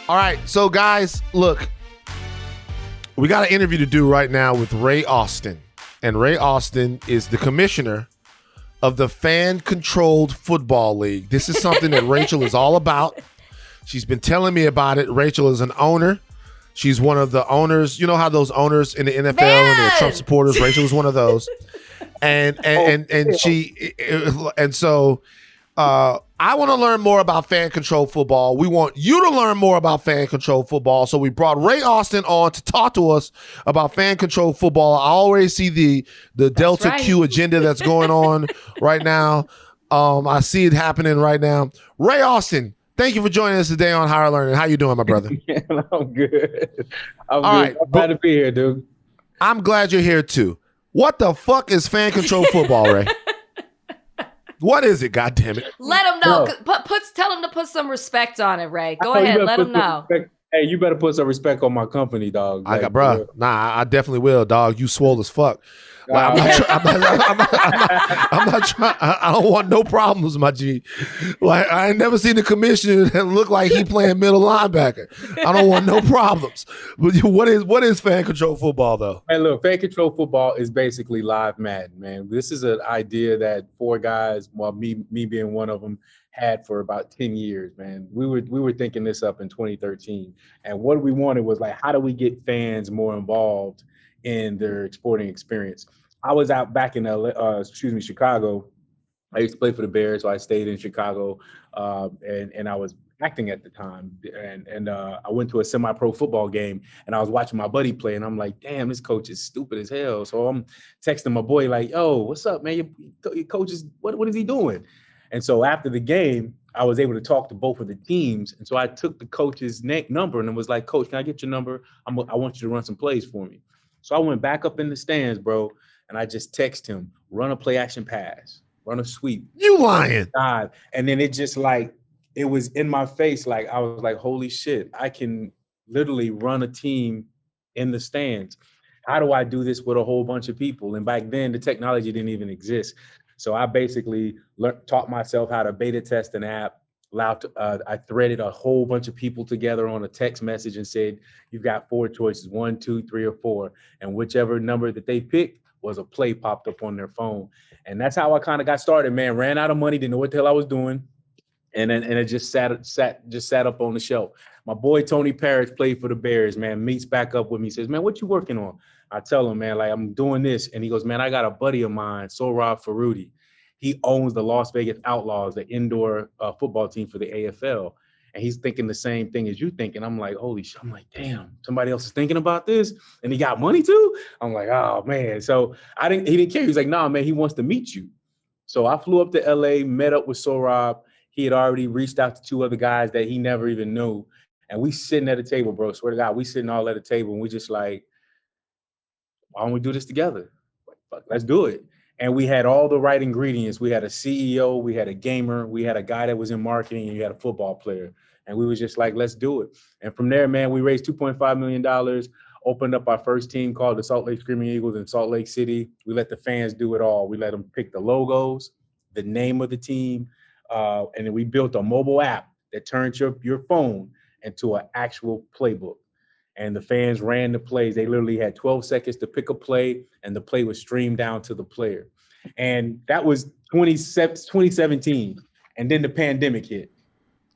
All right, so guys, look, we got an interview to do right now with Ray Austin. And Ray Austin is the commissioner of the Fan-Controlled Football League. This is something that Rachel is all about. She's been telling me about it. Rachel is an owner. She's one of the owners. You know how those owners in the NFL and they're Trump supporters? Rachel is one of those. So I want to learn more about fan control football. We want you to learn more about fan control football. So we brought Ray Austin on to talk to us about fan control football. I already see the Delta Q agenda that's going on right now. I see it happening right now. Ray Austin, thank you for joining us today on Higher Learning. How you doing, my brother? I'm good. All right, I'm glad to be here, dude. I'm glad you're here too. What the fuck is fan control football, Ray? What is it? God damn it! Let him know. Tell him to put some respect on it, Ray. Go ahead. Let him know. Hey, you better put some respect on my company, dog. I definitely will, dog. You swole as fuck. Like, I'm not trying. I don't want no problems, my G. Like, I ain't never seen a commissioner that look like he playing middle linebacker. I don't want no problems. But what is fan control football, though? Hey, look, fan control football is basically live Madden, man. This is an idea that four guys, well, me being one of them, had for about 10 years, man. We were thinking this up in 2013, and what we wanted was like, how do we get fans more involved in their sporting experience? I was out back in Chicago. I used to play for the Bears, so I stayed in Chicago, and I was acting at the time. And I went to a semi-pro football game, and I was watching my buddy play, and I'm like, damn, this coach is stupid as hell. So I'm texting my boy like, yo, what's up, man? Your coach is, what is he doing? And so after the game, I was able to talk to both of the teams. And so I took the coach's number and was like, Coach, can I get your number? I want you to run some plays for me. So I went back up in the stands, bro, and I just text him, run a play action pass, run a sweep. You lying. And then it just like, it was in my face. Like, I was like, holy shit, I can literally run a team in the stands. How do I do this with a whole bunch of people? And back then, the technology didn't even exist. So I basically taught myself how to beta test an app. I threaded a whole bunch of people together on a text message and said, you've got 4 choices, 1, 2, 3, or 4. And whichever number that they picked was a play popped up on their phone. And that's how I kind of got started, man. Ran out of money, didn't know what the hell I was doing. And it just sat up on the shelf. My boy, Tony Parrish, played for the Bears, man, meets back up with me, says, man, what you working on? I tell him, man, like, I'm doing this. And he goes, man, I got a buddy of mine, Sohrab Faroudi. He owns the Las Vegas Outlaws, the indoor football team for the AFL. And he's thinking the same thing as you think. And I'm like, holy shit. I'm like, damn, somebody else is thinking about this. And he got money too? I'm like, oh, man. So he didn't care. He's like, nah, man, he wants to meet you. So I flew up to LA, met up with Sohrab. He had already reached out to 2 other guys that he never even knew. And we sitting at a table, bro. Swear to God, we sitting all at a table. And we just like, why don't we do this together? Like, fuck, let's do it. And we had all the right ingredients. We had a CEO, we had a gamer, we had a guy that was in marketing, and you had a football player. And we was just like, let's do it. And from there, man, we raised $2.5 million, opened up our first team called the Salt Lake Screaming Eagles in Salt Lake City. We let the fans do it all. We let them pick the logos, the name of the team, and then we built a mobile app that turns your phone into an actual playbook. And the fans ran the plays. They literally had 12 seconds to pick a play, and the play was streamed down to the player. And that was 2017. And then the pandemic hit.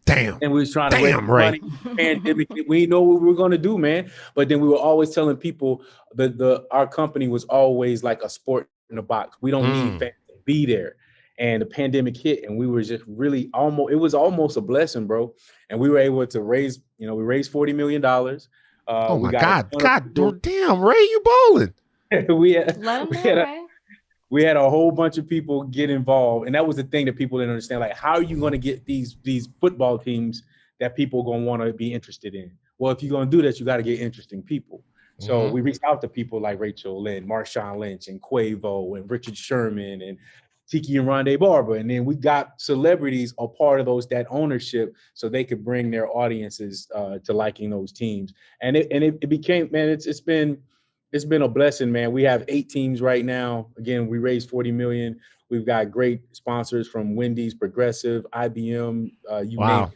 Damn. And we was trying to raise money. Pandemic hit. We didn't know what we were going to do, man. But then we were always telling people that our company was always like a sport in a box. We don't need fans to be there. And the pandemic hit, and we were just really it was almost a blessing, bro. And we were able to raise, we raised $40 million. Oh my God damn, Ray, you bowling. we had a whole bunch of people get involved. And that was the thing that people didn't understand. Like, how are you going to get these football teams that people are going to want to be interested in? Well, if you're going to do that, you got to get interesting people. So we reached out to people like Rachel Lynn, Marshawn Lynch, and Quavo, and Richard Sherman, and Tiki and Rondé Barber. And then we got celebrities a part of that ownership so they could bring their audiences to liking those teams. And it became, man, it's been a blessing, man. We have 8 teams right now. Again, we raised $40 million. We've got great sponsors from Wendy's, Progressive, IBM, name it.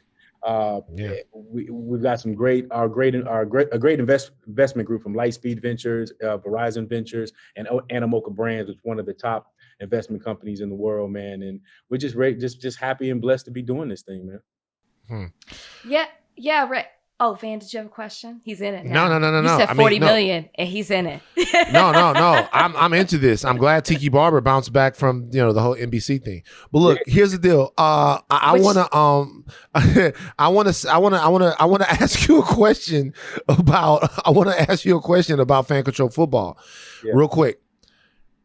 We've got some great investment group from Lightspeed Ventures, Verizon Ventures, and Animoca Brands, which is one of the top investment companies in the world, man. And we're just happy and blessed to be doing this thing, man. Yeah, right. Oh, Van, did you have a question? He's in it now. No. You said 40 million, and he's in it. No. I'm into this. I'm glad Tiki Barber bounced back from the whole NBC thing. But look, here's the deal. I want to ask you a question about fan control football, real quick.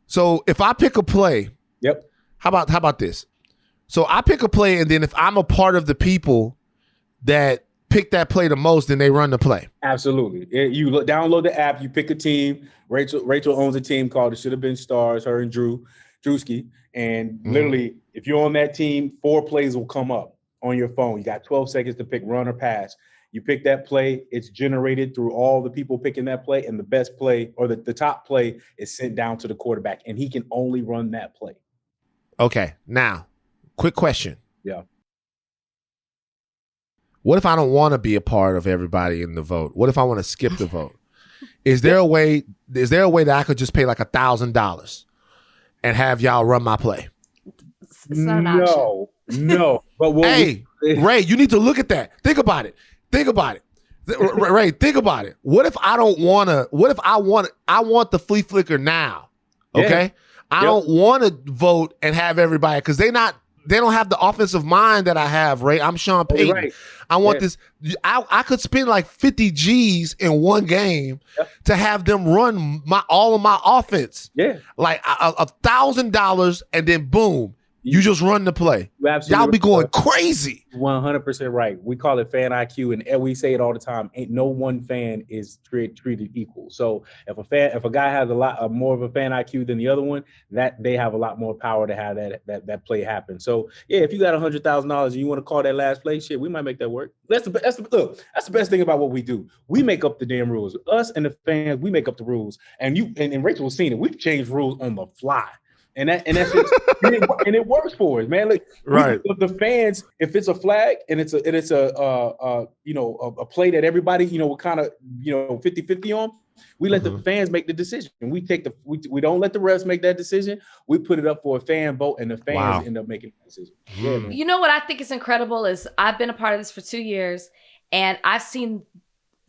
So if I pick a play, how about this? So I pick a play, and then if I'm a part of the people that pick that play the most, then they run the play. Absolutely. You download the app, you pick a team. Rachel owns a team called It Should Have Been Stars, her and Drewski. And literally, if you're on that team, 4 plays will come up on your phone. You got 12 seconds to pick run or pass. You pick that play, it's generated through all the people picking that play, and the best play or the top play is sent down to the quarterback, and he can only run that play. Okay. Now, quick question. Yeah. What if I don't want to be a part of everybody in the vote? What if I want to skip the vote? Is there a way that I could just pay like $1,000 and have y'all run my play? It's not an option. No. But hey, Ray, you need to look at that. Think about it. Ray, think about it. What if I don't want to? What if I want the flea flicker now? Okay, I don't want to vote and have everybody because they don't have the offensive mind that I have, Ray. I'm Sean Payton. Right. I want this. I could spend like 50 G's in one game to have them run all of my offense. Yeah. Like $1,000 and then boom, you just run the play. Y'all be going crazy. 100% right. We call it fan IQ, and we say it all the time. Ain't no one fan is treated equal. So if a guy has a lot more of a fan IQ than the other one, that they have a lot more power to have that play happen. So yeah, if you got $100,000 and you want to call that last play, shit, we might make that work. That's the best thing about what we do. We make up the damn rules. Us and the fans, we make up the rules. And Rachel's seen it. We've changed rules on the fly. And that's just, and it works for us, man. Like, right. The fans, if it's a flag and it's a play that everybody, will kind of, 50-50 on, we let the fans make the decision. And we we don't let the refs make that decision. We put it up for a fan vote, and the fans end up making the decision. Yeah, you know what I think is incredible is I've been a part of this for 2 years, and I've seen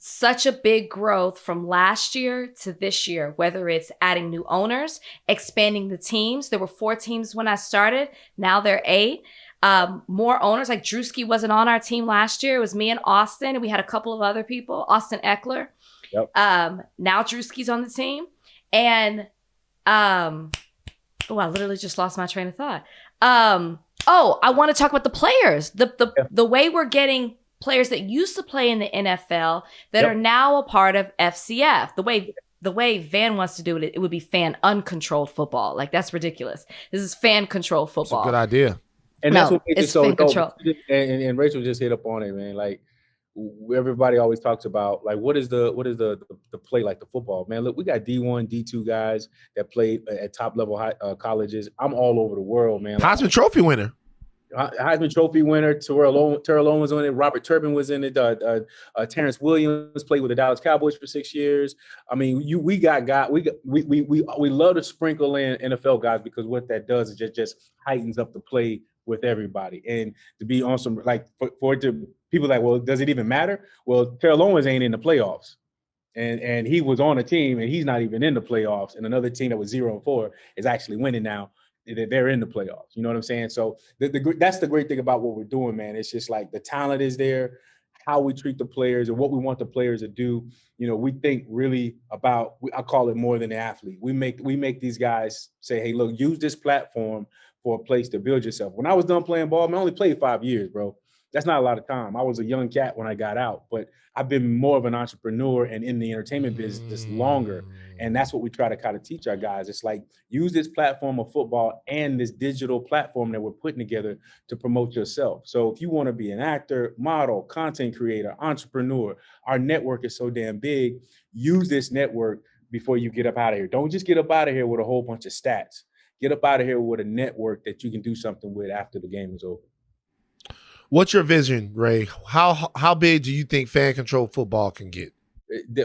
such a big growth from last year to this year, whether it's adding new owners, expanding the teams. There were 4 teams when I started. Now there are 8. More owners, like Drewski wasn't on our team last year. It was me and Austin, and we had a couple of other people, Austin Eckler. Yep. Now Drewski's on the team. And, I literally just lost my train of thought. I want to talk about the players. The way we're getting players that used to play in the NFL that are now a part of FCF. The way Van wants to do it, it would be fan uncontrolled football. Like, that's ridiculous. This is fan controlled football. That's a good idea. And that's what makes it so dope. And Rachel just hit up on it, man. Like, everybody always talks about, like, what is the play like the football, man? Look, we got D1, D2 guys that played at top level colleges. I'm all over the world, man. Heisman Trophy winner. Heisman Trophy winner, Terrell Owens was on it. Robert Turbin was in it. Terrence Williams played with the Dallas Cowboys for 6 years. I mean, we love to sprinkle in NFL guys, because what that does is just heightens up the play with everybody. And to be on some, like, for it to people like, well, does it even matter? Well, Terrell Owens ain't in the playoffs. And he was on a team and he's not even in the playoffs. And another team that was 0-4 is actually winning now. They're in the playoffs. You know what I'm saying? So that's the great thing about what we're doing, man. It's just like the talent is there, how we treat the players and what we want the players to do. We think really about, I call it more than an athlete. We make these guys say, hey, look, use this platform for a place to build yourself. When I was done playing ball, I only played 5 years, bro. That's not a lot of time. I was a young cat when I got out, but I've been more of an entrepreneur and in the entertainment business longer. And that's what we try to kind of teach our guys. It's like, use this platform of football and this digital platform that we're putting together to promote yourself. So if you want to be an actor, model, content creator, entrepreneur, our network is so damn big. Use this network before you get up out of here. Don't just get up out of here with a whole bunch of stats. Get up out of here with a network that you can do something with after the game is over. What's your vision, Ray? How big do you think fan control football can get?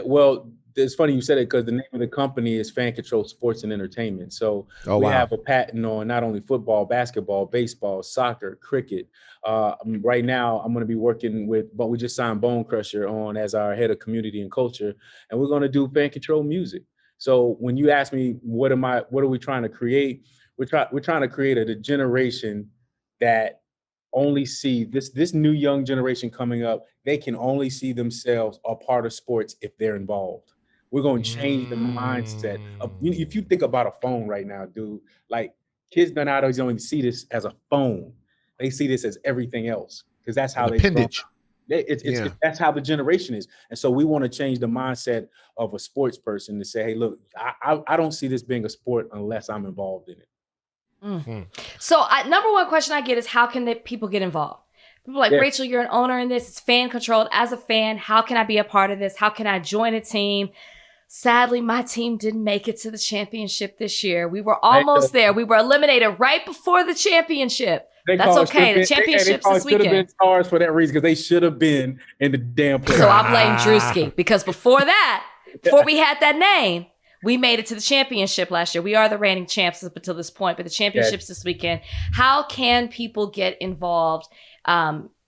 Well, it's funny you said it because the name of the company is Fan Control Sports and Entertainment. So we have a patent on not only football, basketball, baseball, soccer, cricket. Right now, I'm going to be working but we just signed Bone Crusher on as our head of community and culture, and we're going to do fan control music. So when you ask me, what are we trying to create? We're trying to create a generation that only see this new young generation coming up. They can only see themselves a part of sports if they're involved. We're going to change the mindset of, if you think about a phone right now, dude, like kids nowadays don't even see this as a phone. They see this as everything else because that's how appendage. That's how the generation is. And so we want to change the mindset of a sports person to say, hey, look, I don't see this being a sport unless I'm involved in it. So number one question I get is, how can people get involved? People are like, Rachel, you're an owner in this. It's fan controlled. As a fan, how can I be a part of this? How can I join a team? Sadly, my team didn't make it to the championship this year. We were almost there. We were eliminated right before the championship. That's okay. The championship's this weekend. Should have been stars for that reason, because they should have been in the damn playoffs. So I blame Drewski, because before we had that name, we made it to the championship last year. We are the reigning champs up until this point, but the championship's this weekend. How can people get involved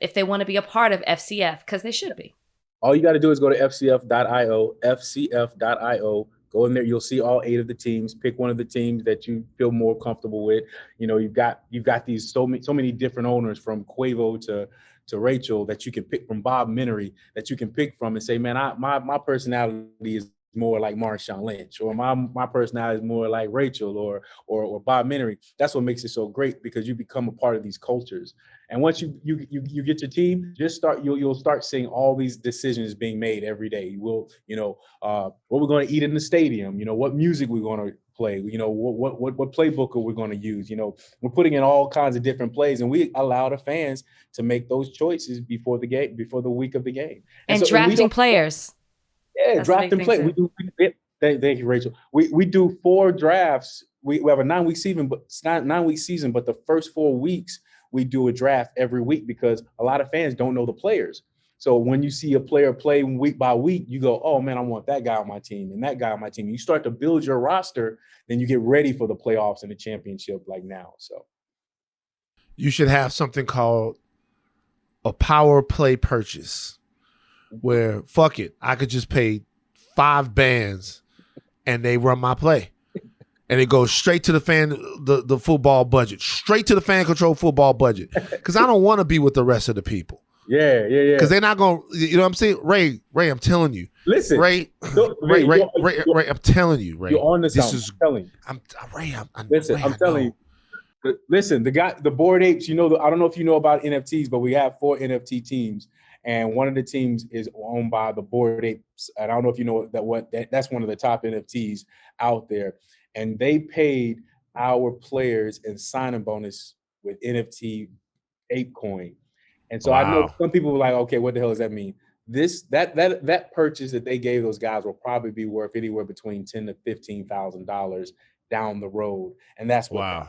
if they want to be a part of FCF? Because they should be. All you got to do is go to FCF.io, FCF.io. Go in there. You'll see all 8 of the teams. Pick one of the teams that you feel more comfortable with. You know, you've got these so many different owners, from Quavo to Rachel, that you can pick, from Bob Minery, that you can pick from and say, man, my personality is more like Marshawn Lynch, or my personality is more like Rachel or Bob Minery. That's what makes it so great, because you become a part of these cultures. And once you get your team, you'll start seeing all these decisions being made every day. You will, what we're going to eat in the stadium, what music we're going to play, what playbook are we going to use. We're putting in all kinds of different plays, and we allow the fans to make those choices before the game, before the week of the game. And drafting players. Yeah, drafting players. Thank you, Rachel. We do 4 drafts. We have a 9-week season, but it's not 9-week season, but the first 4 weeks we do a draft every week, because a lot of fans don't know the players. So when you see a player play week by week, you go, oh man, I want that guy on my team and that guy on my team. You start to build your roster, then you get ready for the playoffs and the championship like now. So you should have something called a power play purchase, where fuck it, I could just pay 5 bands and they run my play. And it goes straight to the football budget, straight to the fan control football budget. Because I don't want to be with the rest of the people. Yeah. Because they're not going to, you know what I'm saying? Ray, I'm telling you. Listen. Ray, I'm telling you, Ray. You're on this. I'm telling you. I'm telling you. Listen, the Bored Apes, I don't know if you know about NFTs, but we have 4 NFT teams. And one of the teams is owned by the Bored Apes. And I don't know if you know that's one of the top NFTs out there. And they paid our players in signing bonus with NFT ape coin. And so I know some people were like, okay, what the hell does that mean? That purchase that they gave those guys will probably be worth anywhere between $10,000 to $15,000 down the road. And that's what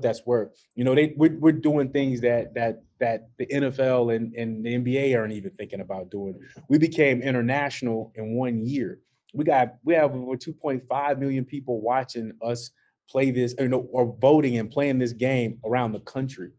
that's worth. We're doing things that the NFL and the NBA aren't even thinking about doing. We became international in 1 year. We have over 2.5 million people watching us play this, or voting and playing this game around the country.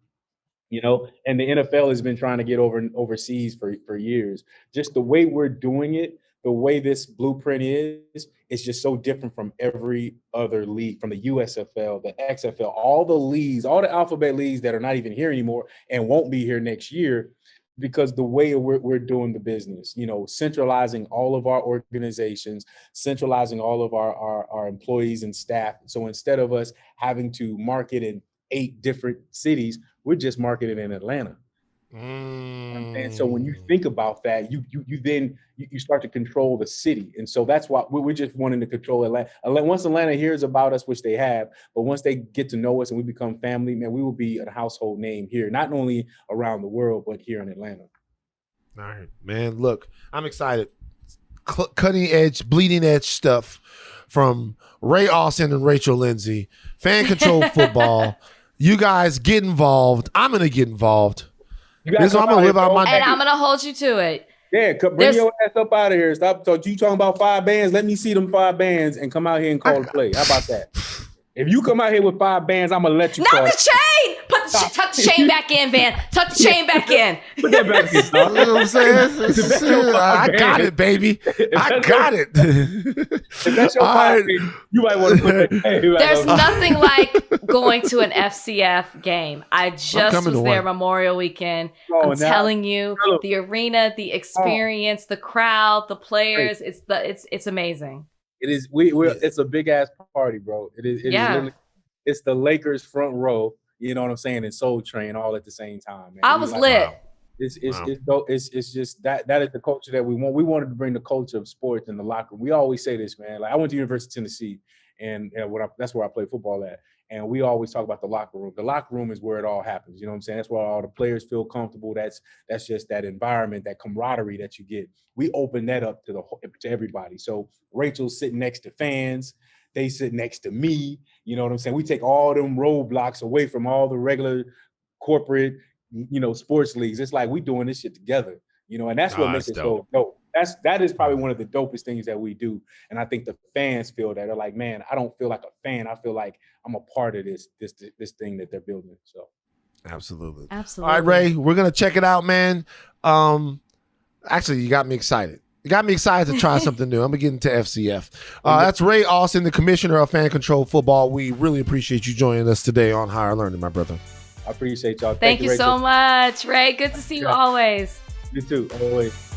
And the NFL has been trying to get overseas for years. Just the way we're doing it, the way this blueprint is, it's just so different from every other league, from the USFL, the XFL, all the leagues, all the alphabet leagues that are not even here anymore and won't be here next year, because the way we're doing the business, centralizing all of our organizations, centralizing all of our employees and staff. So instead of us having to market in 8 different cities, we're just marketing in Atlanta. And so when you think about that, you start to control the city. And so that's why we're just wanting to control Atlanta. Once Atlanta hears about us, which they have, but once they get to know us and we become family, man, we will be a household name here, not only around the world, but here in Atlanta. All right, man. Look, I'm excited. Cutting edge, bleeding edge stuff from Ray Austin and Rachel Lindsay. Fan control football. You guys get involved. I'm going to get involved. You gotta This is come I'm gonna out live here, out bro. my. And I'm gonna hold you to it. Yeah, bring There's- your ass up out of here. Stop. So you talking about 5 bands? Let me see them 5 bands and come out here and call the play. How about that? If you come out here with 5 bands, I'm gonna let you. Not call the chain. Tuck the chain back in, Van. Tuck the chain back in. Put that back in, You know what I'm saying? I got it, baby. I got it. If that's your All right. 5 bands, you might want to put that. Hey, There's nothing like going to an FCF game. I just coming was to there one. Memorial Weekend. Oh, I'm now- telling you, the arena, the experience, the crowd, the players. It's amazing. It is. It's a big ass party, bro. It is. It is Yeah. literally. It's the Lakers front row. You know what I'm saying? And Soul Train all at the same time. Man. I was lit. Wow. It's Wow. it's just that is the culture that we want. We wanted to bring the culture of sports in the locker room. We always say this, man. Like I went to University of Tennessee, and that's where I play football at. And we always talk about the locker room. The locker room is where it all happens. You know what I'm saying? That's where all the players feel comfortable. That's just that environment, that camaraderie that you get. We open that up to everybody. So Rachel's sitting next to fans. They sit next to me. You know what I'm saying? We take all them roadblocks away from all the regular corporate, sports leagues. It's like we doing this shit together, and that's what makes it so dope. That is probably one of the dopest things that we do. And I think the fans feel that. They're like, man, I don't feel like a fan. I feel like I'm a part of this thing that they're building. So Absolutely. Absolutely. All right, Ray, we're gonna check it out, man. Actually, you got me excited. You got me excited to try something new. I'm gonna get into FCF. That's Ray Austin, the Commissioner of Fan Control Football. We really appreciate you joining us today on Higher Learning, my brother. I appreciate y'all. Thank you so much, Ray. Good to see you always. You too, always.